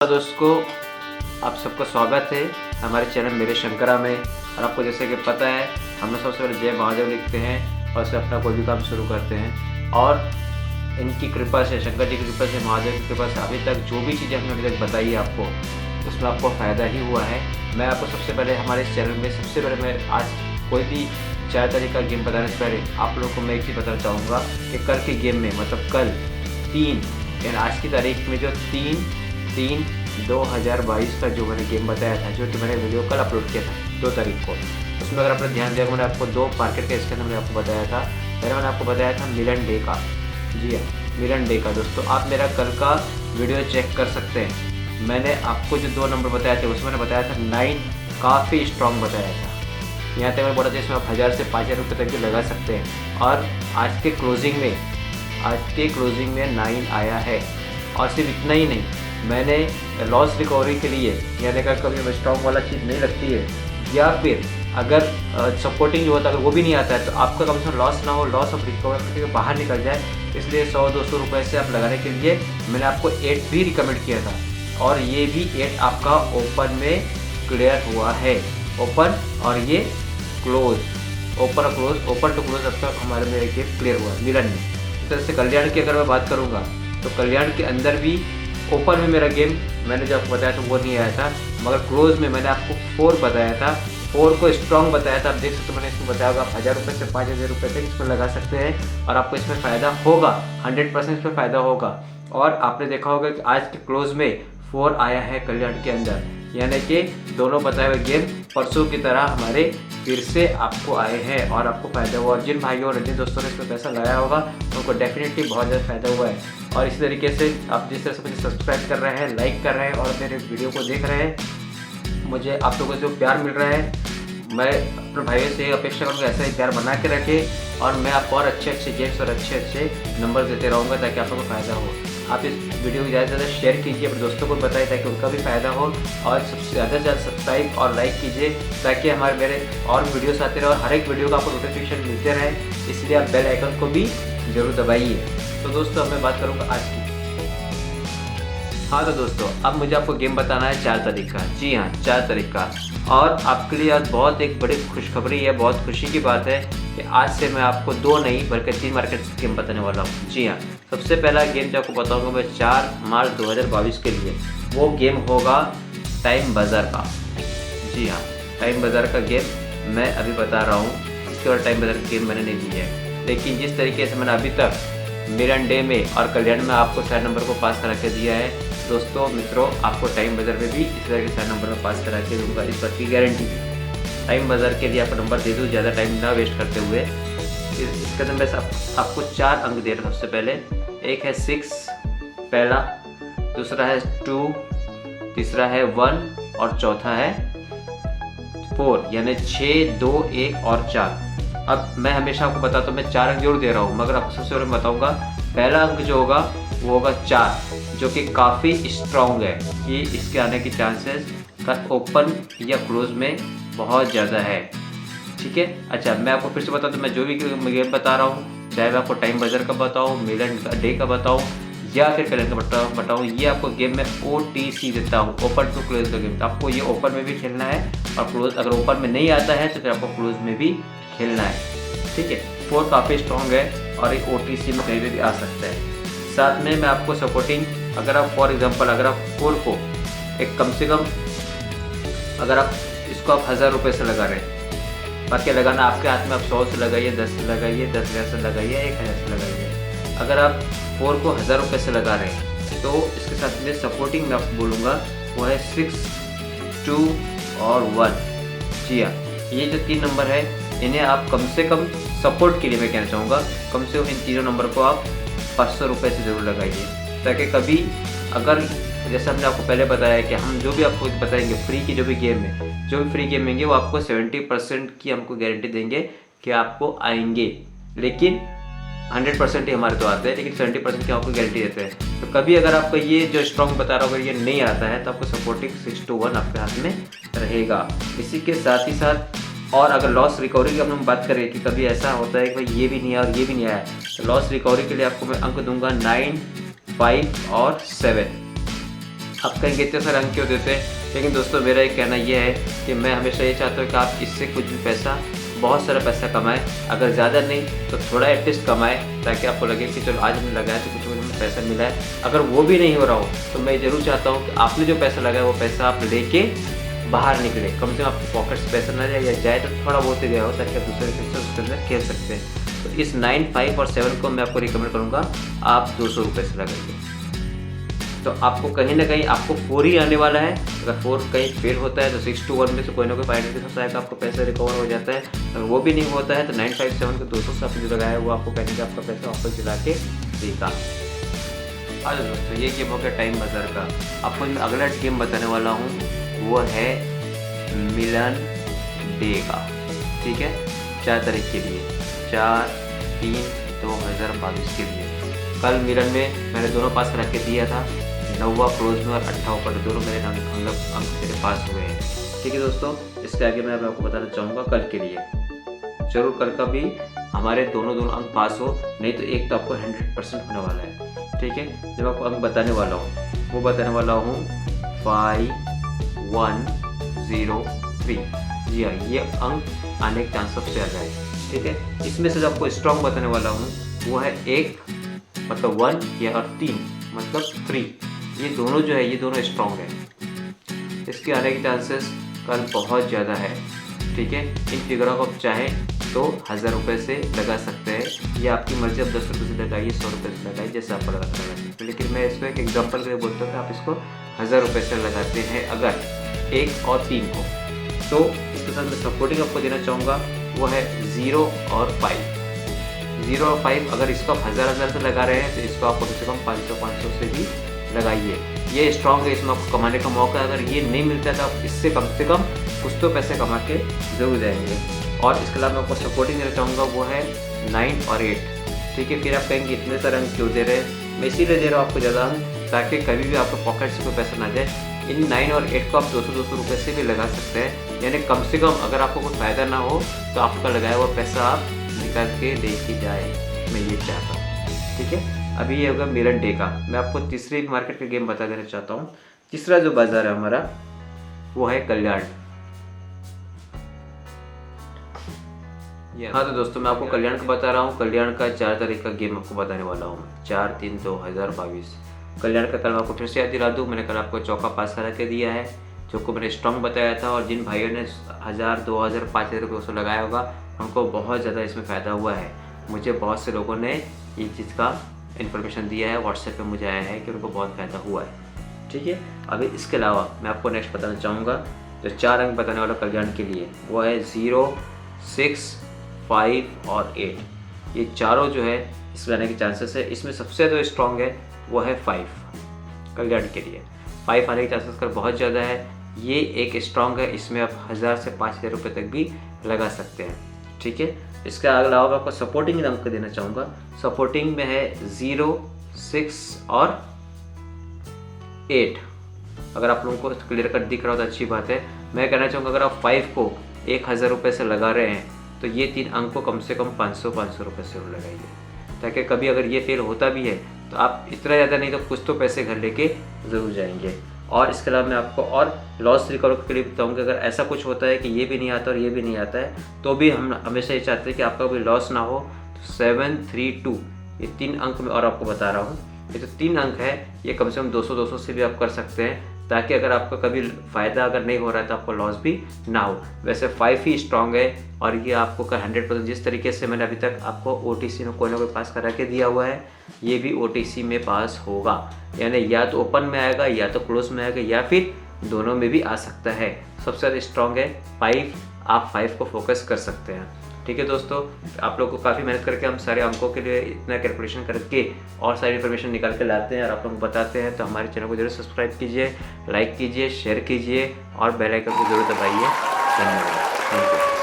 दोस्तों, आप सबका स्वागत है हमारे चैनल मेरे शंकरा में। और आपको जैसे कि पता है, हम लोग सबसे पहले जय महादेव लिखते हैं और उससे अपना कोई भी काम शुरू करते हैं। और इनकी कृपा से, शंकर जी की कृपा से, महादेव की कृपा से अभी तक जो भी चीज़ें हमने अभी तक बताई है आपको, उसमें आपको फ़ायदा ही हुआ है। मैं आपको सबसे पहले हमारे इस चैनल में सबसे पहले मैं आज कोई भी 4 तारीख का गेम बताने से पहले आप लोगों को मैं एक चीज़ बताना चाहूँगा कि कल के गेम में, मतलब कल 3 यानी आज की तारीख में जो 3/3/2022 का जो मैंने गेम बताया था, जो कि मैंने वीडियो कल अपलोड किया था 2 तारीख को, उसमें अगर आपने ध्यान दिया, मैंने आपको 2 मार्केट का स्कैनर मैंने आपको बताया था। मैंने आपको बताया था मिलन डे का। जी हाँ, मिलन डे का। दोस्तों, आप मेरा कल का वीडियो चेक कर सकते हैं। मैंने आपको जो 2 नंबर बताए थे उसमें मैंने बताया था 9 काफ़ी स्ट्रॉन्ग बताया था। यहाँ तक मैंने बोला था इसमें आप 1000 से 5000 रुपये तक भी लगा सकते हैं। और आज के क्लोजिंग में 9 आया है। और सिर्फ इतना ही नहीं, मैंने लॉस रिकवरी के लिए, यानी अगर कभी स्ट्रॉन्ग वाला चीज़ नहीं लगती है या फिर अगर सपोर्टिंग जो होता है अगर वो भी नहीं आता है, तो आपका कम से कम लॉस ना हो, लॉस ऑफ रिकवरी के बाहर निकल जाए, इसलिए 100-200 रुपये से आप लगाने के लिए मैंने आपको 8 भी रिकमेंड किया था। और ये भी 8 आपका ओपन में क्लियर हुआ है। ओपन और ये क्लोज, ओपन टू क्लोज अब तक हमारे में गेम क्लियर हुआ मिलन में। इस तरह से कल्याण की अगर मैं बात करूँगा तो कल्याण के अंदर भी ओपन में मेरा गेम मैंने जो आपको बताया था वो नहीं आया था, मगर क्लोज में मैंने आपको 4 बताया था। 4 को स्ट्रॉन्ग बताया था। आप देख सकते हो, मैंने इसमें बताया होगा 1000 रुपये से 5000 रुपये तक इसमें लगा सकते हैं और आपको इसमें फ़ायदा होगा, 100% इसमें फ़ायदा होगा। और आपने देखा होगा कि आज के क्लोज में 4 आया है कल्याण के अंदर, यानी कि दोनों बताए हुए गेम परसों की तरह हमारे फिर से आपको आए हैं और आपको फ़ायदा हुआ। और जिन भाइयों और जिन दोस्तों ने इसमें पैसा लगाया होगा उनको डेफिनेटली बहुत ज़्यादा फ़ायदा हुआ है। और इसी तरीके से आप जिस तरह से मुझे सब्सक्राइब कर रहे हैं, लाइक कर रहे हैं और मेरे वीडियो को देख रहे हैं, मुझे आप लोगों से जो प्यार मिल रहा है, मैं अपने भाइयों से अपेक्षा करूँगा ऐसा ही प्यार बना के रखें और मैं आपको और अच्छे गेम्स और अच्छे नंबर देते रहूँगा ताकि आप लोगों को फ़ायदा हो। आप इस वीडियो को ज़्यादा से ज़्यादा शेयर कीजिए, अपने दोस्तों को बताएं ताकि उनका भी फ़ायदा हो। और सबसे ज़्यादा से ज़्यादा सब्सक्राइब और लाइक कीजिए ताकि हमारे मेरे और वीडियोस आते रहे और हर एक वीडियो का आपको नोटिफिकेशन मिलते रहे। इसलिए आप बेल आइकन को भी ज़रूर दबाइए। तो दोस्तों, अब मैं बात करूँगा आज की। हाँ तो दोस्तों, अब मुझे आपको गेम बताना है 4 तारीख का। जी हाँ, 4 तारीख का। और आपके लिए आज बहुत एक बड़ी खुशखबरी है, बहुत खुशी की बात है कि आज से मैं आपको 2 नहीं बल्कि 3 मार्केट गेम बताने वाला हूँ। जी हाँ, सबसे पहला गेम जो आपको बताऊँगा मैं 4 मार्च 2022 के लिए, वो गेम होगा टाइम बाज़ार का। जी हाँ, टाइम बाज़ार का गेम मैं अभी बता रहा हूँ। इसके बाद टाइम बाज़ार का गेम मैंने नहीं दिया है, लेकिन जिस तरीके से मैंने अभी तक मिलन डे में और कल्याण में आपको 4 नंबर को पास करा के दिया है, दोस्तों मित्रों, आपको टाइम बाज़ार में भी इस तरह के 4 नंबर में पास करा के दूँगा, इस बात की गारंटी। टाइम बाज़ार के लिए आपको नंबर दे दूँ ज़्यादा टाइम ना वेस्ट करते हुए। इसके अंदर मैं आपको 4 अंक दे रहा हूँ। सबसे पहले एक है 6 पहला, दूसरा है 2, तीसरा है 1 और चौथा है 4, यानी 6, 2, 1 और 4। अब मैं हमेशा आपको बताता हूँ, मैं 4 अंक जरूर दे रहा हूँ, मगर आपको सबसे पहले बताऊँगा पहला अंक जो होगा वो होगा 4, जो कि काफ़ी स्ट्रॉन्ग है कि इसके आने की चांसेस कल ओपन या क्लोज में बहुत ज़्यादा है। ठीक है, अच्छा मैं आपको फिर से बता दूँ, मैं जो भी गेम बता रहा हूँ, चाहे मैं आपको टाइम बाज़ार का बताऊँ, मिलन डे का बताऊँ या फिर कल का बताऊँ, ये आपको गेम में OTC देता हूँ, ओपन टू क्लोज का गेम। तो आपको ये ओपन में भी खेलना है और क्लोज, अगर ओपन में नहीं आता है तो फिर आपको क्लोज में भी खेलना है। ठीक है, 4 काफ़ी स्ट्रॉन्ग है और ये OTC में कहीं भी आ सकता है। साथ में मैं आपको सपोर्टिंग, अगर आप फॉर एग्जांपल अगर आप 4 को एक कम से कम, अगर आप इसको आप 1000 रुपये से लगा रहे हैं, बाकी लगाना आपके हाथ में, आप 100 से लगाइए, 10 से लगाइए, 10,000 से लगाइए, 1000 से लगाइए। अगर आप 4 को 1000 रुपये से लगा रहे हैं तो इसके साथ में सपोर्टिंग मैं आपको बोलूँगा वो है 6, 2 और 1। जी हाँ, ये जो 3 नंबर है इन्हें आप कम से कम सपोर्ट के लिए मैं कहना चाहूँगा, कम से कम इन तीनों नंबर को आप 500 रुपये से ज़रूर लगाइए, ताकि कभी अगर, जैसे हमने आपको पहले बताया कि हम जो भी आपको बताएंगे फ्री की जो भी गेम है, जो भी फ्री गेम होंगे वो आपको 70% की हमको गारंटी देंगे कि आपको आएंगे, लेकिन 100% ही हमारे तो आते हैं, लेकिन 70% की आपको गारंटी देते हैं। तो कभी अगर आपको ये जो स्ट्रॉन्ग बता रहा होगा ये नहीं आता है तो आपको सपोर्टिंग 6 to 1 आपके हाथ में रहेगा। इसी के साथ ही साथ, और अगर लॉस रिकवरी की हम बात करें कि कभी ऐसा होता है कि भाई ये भी नहीं आया और ये भी नहीं आया, तो लॉस रिकवरी के लिए आपको मैं अंक दूंगा 9, 5 और 7। आप कहेंगे इतने सारे अंक क्यों देते हैं, लेकिन दोस्तों मेरा एक कहना यह है कि मैं हमेशा ये चाहता हूँ कि आप इससे कुछ भी पैसा, बहुत सारा पैसा कमाएं। अगर ज़्यादा नहीं तो थोड़ा एटलीस्ट कमाएं, ताकि आपको लगे कि चलो आज हमने लगाया तो कुछ मुझे पैसा मिला है। अगर वो भी नहीं हो रहा हो तो मैं ज़रूर चाहता हूँ कि आपने जो पैसा लगाया वो पैसा आप लेके बाहर निकले, कम से कम आपके पॉकेट से पैसा ना जाए, या जाए तो थोड़ा बहुत ही गया हो, ताकि आप दूसरे पैसे उसके अंदर खेल सकते हैं। तो इस 9, 5 और 7 को मैं आपको रिकमेंड करूँगा आप 200 रुपये से लगाइए। तो आपको कहीं ना कहीं आपको 4 ही आने वाला है। अगर 4 कहीं फेल होता है तो 6 to 1 में से कोई ना कोई फाइनल के साथ आपको पैसा रिकवर हो जाता है। अगर वो भी नहीं होता है तो 9, 5, 7 को 200 से आपने जो लगाया है वो आपको कहीं कि आपका पैसा वापस दिला के देगा। आज दोस्तों ये गेम हो गया टाइम बाजार का। आपको मैं अगला गेम बताने वाला हूँ वो है मिलन डे का। ठीक है, 4 तारीख के लिए, 4/3/2022 के लिए। कल मिलन में मैंने दोनों पास रख के दिया था, 9वां क्लोज में और 8वां पर, दोनों मेरे अंक मेरे पास हुए हैं। ठीक है दोस्तों, इसके आगे मैं आपको बताना चाहूँगा कल के लिए। जरूर कल का भी हमारे दोनों अंक पास हो, नहीं तो एक तो आपको 100% होने वाला है। ठीक है, जब आपको अंक बताने वाला हूँ वो बताने वाला हूँ 5, 1, 0, 3। जी हाँ, ये अंक आने के चांस सबसे ज़्यादा है। ठीक है, इसमें से जो आपको स्ट्रॉन्ग बताने वाला हूँ वो है 1 मतलब 1 या और 3 मतलब 3। ये दोनों जो है ये दोनों स्ट्रॉन्ग है। इसके आने के चांसेस कल बहुत ज़्यादा है। ठीक है, इन फिगरों को आप चाहें तो 1000 रुपये से लगा सकते हैं, या आपकी मर्जी, आप 10 रुपये से लगाइए, 100 रुपये से लगाइए, जैसे आपको लगा सकते हैं। लेकिन मैं इसको एक एग्जाम्पल के लिए बोलता हूँ कि आप इसको 1000 रुपये से लगाते हैं अगर 1 और 3 को। तो इसके साथ मैं सपोर्टिंग आपको देना चाहूँगा वो है 0 और 5। 0 और 5 अगर इसको आप 1000 से लगा रहे हैं तो इसको आप कम से कम 500 से भी लगाइए। ये स्ट्रॉन्ग है, इसमें आपको कमाने का मौका है। अगर ये नहीं मिलता है तो आप इससे कम से कम कुछ तो पैसे कमा के जरूर जाएंगे। और इसके अलावा मैं आपको सपोर्टिंग देना चाहूँगा वो है 9 और 8। ठीक है, फिर आप कहेंगे इतने सारे अंक क्यों दे रहे हैं, मैं इसीलिए दे रहा हूँ आपको ज़्यादा अंक, ताकि कभी भी आपके पॉकेट से कोई पैसा ना जाए। इन 9 और 8 को आप 200 रुपये से भी लगा सकते हैं, यानी कम से कम अगर आपको कोई फ़ायदा ना हो तो आपका लगाया हुआ पैसा आप निकाल के देखी जाए, मैं ये चाहता हूँ। ठीक है, अभी ये होगा मिलन डे का। मैं आपको तीसरे मार्केट का गेम बता देना चाहता हूँ। तीसरा जो बाजार है हमारा वो है कल्याण। हाँ तो दोस्तों मैं आपको कल्याण का बता रहा हूँ। कल्याण का 4 तारीख का गेम आपको बताने वाला हूँ, 4/3/2022। कल्याण का कल आपको फिर से याद दिला दूँ, मैंने कल आपको चौका पास करा के दिया है, जो को मैंने स्ट्रॉन्ग बताया था। और जिन भाइयों ने 1000, 2000, 5000 रुपये उसको लगाया होगा उनको बहुत ज़्यादा इसमें फ़ायदा हुआ है। मुझे बहुत से लोगों ने ये चीज़ का इन्फॉर्मेशन दिया है, व्हाट्सएप पे मुझे आया है कि उनको बहुत फ़ायदा हुआ है। ठीक है, अभी इसके अलावा मैं आपको नेक्स्ट बताना चाहूँगा जो 4 अंक बताने वाला कल्याण के लिए वो है 0, 6, 5 और 8। ये चारों जो है इसमें आने के चांसेस है। इसमें सबसे जो स्ट्रॉन्ग है वो है 5 कल्याण के लिए। 5 आने के चांसेस कर बहुत ज़्यादा है। ये एक स्ट्रॉन्ग है, इसमें आप 1000 से 5000 रुपये तक भी लगा सकते हैं। ठीक है, इसके अलावा मैं आपको सपोर्टिंग अंक देना चाहूँगा। सपोर्टिंग में है 0, 6 और 8। अगर आप लोगों को क्लियर कट दिख रहा हो तो अच्छी बात है। मैं कहना चाहूँगा अगर आप 5 को 1000 रुपये से लगा रहे हैं तो ये 3 अंक को कम से कम 500 रुपये से लगाइए, ताकि कभी अगर ये फेल होता भी है तो आप इतना ज़्यादा नहीं तो कुछ तो पैसे घर लेके ज़रूर जाएंगे। और इसके अलावा मैं आपको और लॉस रिकवर के लिए बताऊँगा, अगर ऐसा कुछ होता है कि ये भी नहीं आता और ये भी नहीं आता है तो भी हम हमेशा ये चाहते हैं कि आपका कोई लॉस ना हो। तो 7, 3, 2 ये 3 अंक में और आपको बता रहा हूँ। ये जो 3 अंक है ये कम से कम 200 से भी आप कर सकते हैं, ताकि अगर आपका कभी फ़ायदा अगर नहीं हो रहा है तो आपको लॉस भी ना हो। वैसे 5 ही स्ट्रॉन्ग है और ये आपको कर 100% जिस तरीके से मैंने अभी तक आपको OTC में कोई ना कोई पास करा के दिया हुआ है, ये भी OTC में पास होगा। यानी या तो ओपन में आएगा या तो क्लोज में आएगा या फिर दोनों में भी आ सकता है। सबसे ज़्यादा स्ट्रॉन्ग है 5, आप 5 को फोकस कर सकते हैं। ठीक है दोस्तों, आप लोग को काफ़ी मेहनत करके हम सारे अंकों के लिए इतना कैलकुलेशन करके और सारी इन्फॉर्मेशन निकाल के लाते हैं और आप लोग बताते हैं। तो हमारे चैनल को जरूर सब्सक्राइब कीजिए, लाइक कीजिए, शेयर कीजिए और बेल आइकन को जरूर दबाइए। धन्यवाद। Thank you.